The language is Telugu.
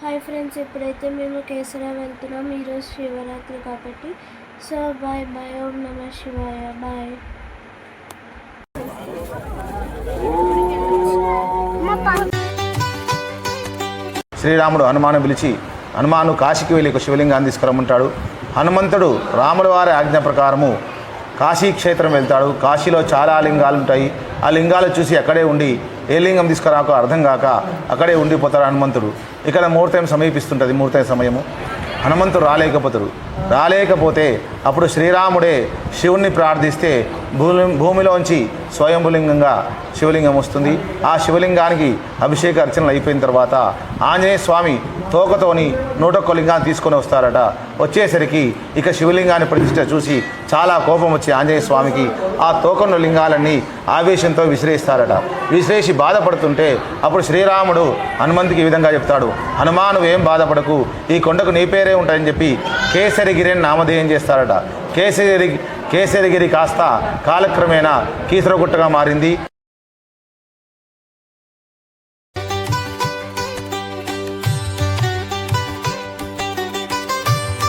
హాయ్ ఫ్రెండ్స్, ఇప్పుడైతే మేము కేసరా వెళ్తున్నాం. ఈరోజు శివరాత్రి కాబట్టి. So bye bye. ఓం నమ శివాయ. బాయ్. శ్రీరాముడు హనుమాను పిలిచి హనుమాను కాశీకి వెళ్ళి ఒక శివలింగాన్ని తీసుకురమ్మంటాడు. హనుమంతుడు రాముల వారి ఆజ్ఞ ప్రకారము కాశీ క్షేత్రం వెళ్తాడు. కాశీలో చాలా లింగాలు ఉంటాయి. ఆ లింగాలు చూసి అక్కడే ఉండి ఏ లింగం తీసుకురాకో అర్థం కాక అక్కడే ఉండిపోతాడు హనుమంతుడు. ఇక్కడ ముహూర్తం సమీపిస్తుంటుంది. ముహూర్తం సమయము హనుమంతుడు రాలేకపోతే అప్పుడు శ్రీరాముడే శివుణ్ణి ప్రార్థిస్తే భూమిలోంచి స్వయంభులింగంగా శివలింగం వస్తుంది. ఆ శివలింగానికి అభిషేక అర్చనలు అయిపోయిన తర్వాత ఆంజనేయ స్వామి తోకతోని 101 లింగాన్ని తీసుకొని వస్తారట. వచ్చేసరికి ఇక శివలింగాన్ని ప్రతిష్ట చూసి చాలా కోపం వచ్చి ఆంజనేయ స్వామికి ఆ తోకన్న లింగాలన్నీ ఆవేశంతో విసిరేస్తారట. విసిరేసి బాధపడుతుంటే అప్పుడు శ్రీరాముడు హనుమంతుకి ఈ విధంగా చెప్తాడు, హనుమాను ఏం బాధపడకు, ఈ కొండకు నీ పేరే ఉంటాయని చెప్పి కేసరిగిరి అని నామధేయం చేస్తారట. కేసరిగిరి కాస్త కాలక్రమేణా కీసరగుట్టగా మారింది.